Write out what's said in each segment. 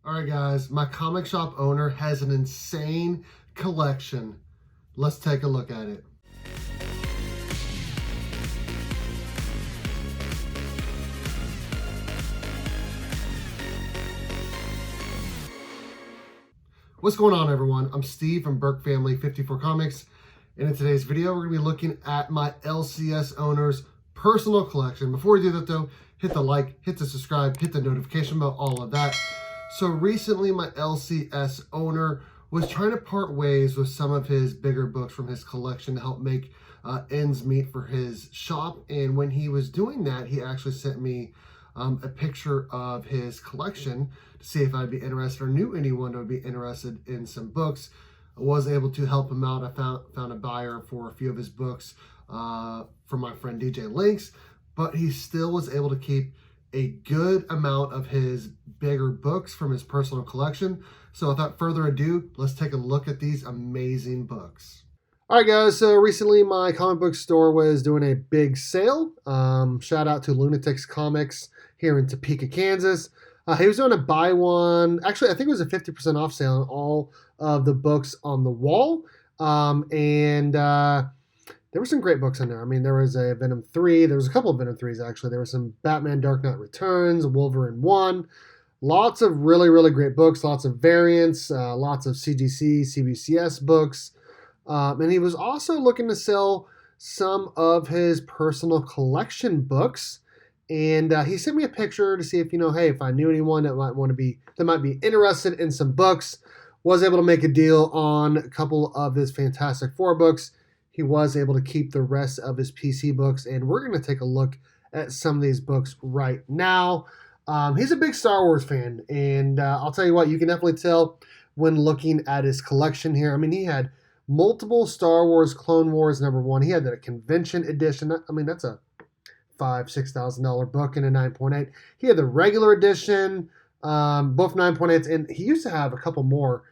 All right, guys, my comic shop owner has an insane collection. Let's take a look at it. What's going on, everyone? I'm Steve from Burke Family 54 Comics, and in today's video, we're going to be looking at my LCS owner's personal collection. Before we do that, though, hit the like, hit the subscribe, hit the notification bell, all of that. So recently, my LCS owner was trying to part ways with some of his bigger books from his collection to help make ends meet for his shop. And when he was doing that, he actually sent me a picture of his collection to see if I'd be interested or knew anyone who would be interested in some books. I was able to help him out. I found a buyer for a few of his books from my friend DJ Links, but he still was able to keep a good amount of his bigger books from his personal collection. So without further ado, let's take a look at these amazing books. All right, guys, so recently my comic book store was doing a big sale. Shout out to Lunatics Comics here in Topeka, Kansas. He was doing a buy one. Actually, I think it was a 50% off sale on all of the books on the wall. There were some great books in there. I mean, there was a Venom 3. There was a couple of Venom 3s, actually. There was some Batman Dark Knight Returns, Wolverine 1. Lots of really, really great books. Lots of variants. Lots of CGC, CBCS books. And he was also looking to sell some of his personal collection books. And he sent me a picture to see if, hey, if I knew anyone that might be interested in some books. Was able to make a deal on a couple of his Fantastic Four books. He was able to keep the rest of his PC books, and we're going to take a look at some of these books right now. He's a big Star Wars fan, and I'll tell you what, you can definitely tell when looking at his collection here. I mean, he had multiple Star Wars Clone Wars #1. He had the convention edition. I mean, that's a $5,000-$6,000 book in a 9.8. He had the regular edition, both 9.8s, and he used to have a couple more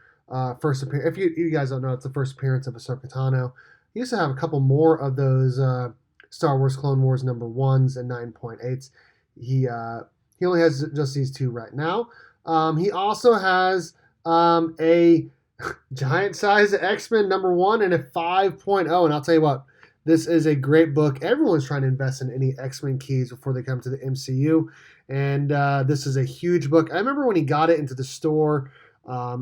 first appearance. If you guys don't know, it's the first appearance of Ahsoka Tano. He used to have a couple more of those Star Wars Clone Wars #1s and 9.8s. He only has just these two right now. He also has a giant size X-Men #1 and a 5.0. And I'll tell you what, this is a great book. Everyone's trying to invest in any X-Men keys before they come to the MCU. And this is a huge book. I remember when he got it into the store, I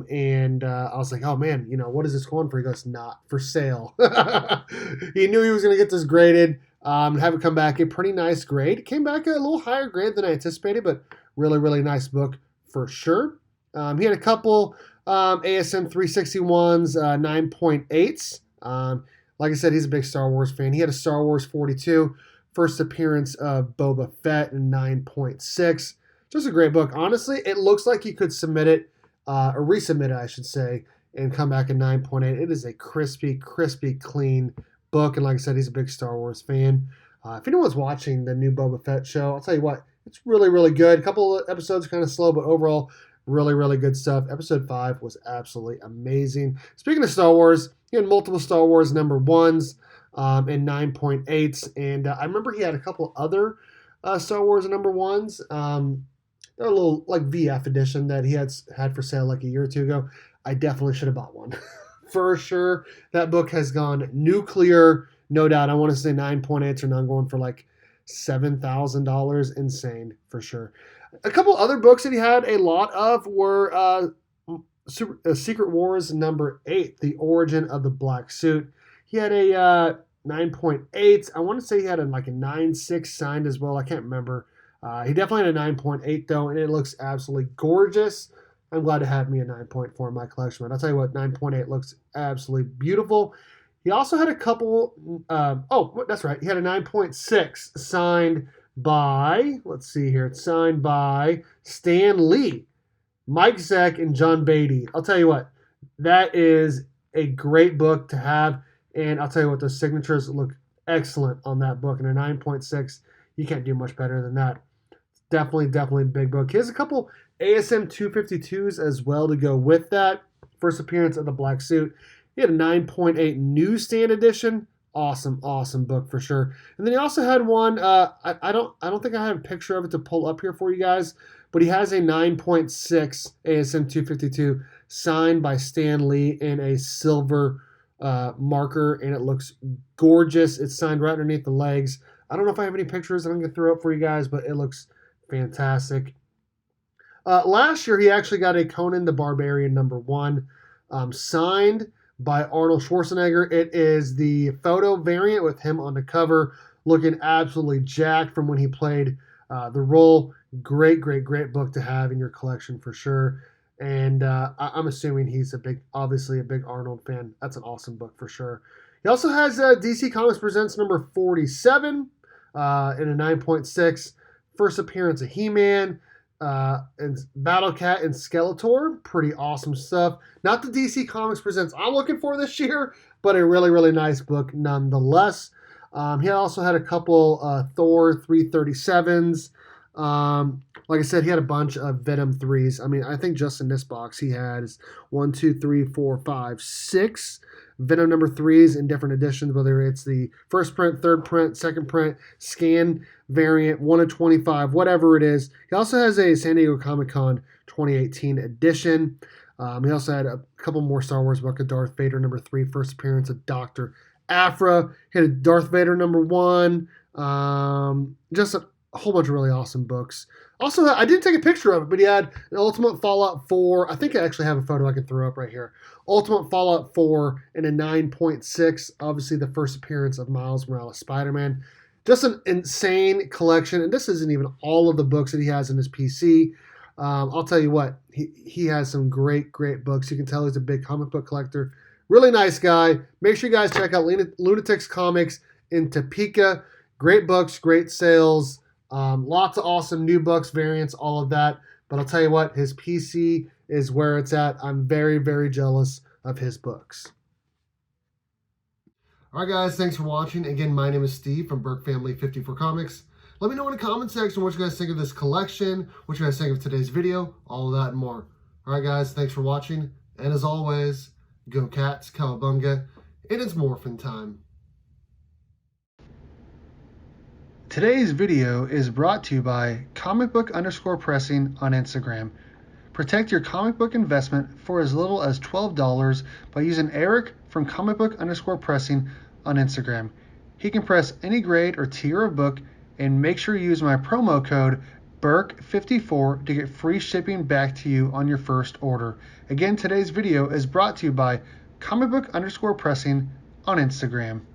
was like, oh man, what is this going for? He goes, not for sale. He knew he was going to get this graded, and have it come back a pretty nice grade. It came back a little higher grade than I anticipated, but really, really nice book for sure. He had a couple ASM 361s, 9.8s. Like I said, he's a big Star Wars fan. He had a Star Wars 42, first appearance of Boba Fett in 9.6. Just a great book. Honestly, it looks like he could submit it, or resubmit it, I should say, and come back at 9.8. It is a crispy, clean book. And like I said, he's a big Star Wars fan. If anyone's watching the new Boba Fett show, I'll tell you what, it's really, really good. A couple of episodes are kind of slow, but overall, really, really good stuff. Episode 5 was absolutely amazing. Speaking of Star Wars, he had multiple Star Wars #1s and 9.8s. And I remember he had a couple other Star Wars #1s. They're a little like VF edition that he had for sale like a year or two ago. I definitely should have bought one. For sure. That book has gone nuclear, no doubt. I want to say 9.8s are now going for like $7,000. Insane, for sure. A couple other books that he had a lot of were Secret Wars #8, The Origin of the Black Suit. He had a 9.8. I want to say he had a 9.6 signed as well. I can't remember. He definitely had a 9.8 though, and it looks absolutely gorgeous. I'm glad to have me a 9.4 in my collection, but I'll tell you what, 9.8 looks absolutely beautiful. He also had a couple, that's right, he had a 9.6 signed by, let's see here, it's signed by Stan Lee, Mike Zeck, and John Beatty. I'll tell you what, that is a great book to have, and I'll tell you what, those signatures look excellent on that book, and a 9.6, you can't do much better than that. Definitely a big book. He has a couple ASM 252s as well to go with that. First appearance of the Black Suit. He had a 9.8 newsstand edition. Awesome book for sure. And then he also had one. I don't think I have a picture of it to pull up here for you guys, but he has a 9.6 ASM 252 signed by Stan Lee in a silver marker, and it looks gorgeous. It's signed right underneath the legs. I don't know if I have any pictures that I'm going to throw up for you guys, but it looks fantastic. Last year, he actually got a Conan the Barbarian #1 signed by Arnold Schwarzenegger. It is the photo variant with him on the cover, looking absolutely jacked from when he played the role. Great book to have in your collection for sure. And I'm assuming he's obviously a big Arnold fan. That's an awesome book for sure. He also has DC Comics Presents #47 in a 9.6. First appearance of He-Man, and Battle Cat and Skeletor. Pretty awesome stuff. Not the DC Comics Presents I'm looking for this year, but a really nice book nonetheless. He also had a couple Thor 337s. Like I said, he had a bunch of Venom 3s. I mean, I think just in this box he has 1, 2, 3, 4, 5, 6 Venom #3s in different editions, whether it's the first print, third print, second print, scan variant, 1 of 25, whatever it is. He also has a San Diego Comic-Con 2018 edition. He also had a couple more Star Wars book of Darth Vader #3, first appearance of Dr. Aphra. He had a Darth Vader #1. Just a whole bunch of really awesome books. Also, I didn't take a picture of it, but he had an Ultimate Fallout 4. I think I actually have a photo I can throw up right here. Ultimate Fallout 4 in a 9.6. Obviously, the first appearance of Miles Morales Spider-Man. Just an insane collection. And this isn't even all of the books that he has in his PC. I'll tell you what, he has some great books. You can tell he's a big comic book collector. Really nice guy. Make sure you guys check out Lunatics Comics in Topeka. Great books, great sales. Lots of awesome new books, variants, all of that. But I'll tell you what, his PC is where it's at. I'm very jealous of his books. Alright guys, thanks for watching. Again, my name is Steve from Burke Family 54 Comics. Let me know in the comment section what you guys think of this collection, what you guys think of today's video, all of that and more. Alright guys, thanks for watching. And as always, go Cats, Cowabunga, and it's Morphin time. Today's video is brought to you by comicbook_pressing on Instagram. Protect your comic book investment for as little as $12 by using Eric from comicbook_pressing on Instagram. He can press any grade or tier of book, and make sure you use my promo code BURK54 to get free shipping back to you on your first order. Again, today's video is brought to you by comicbook_pressing on Instagram.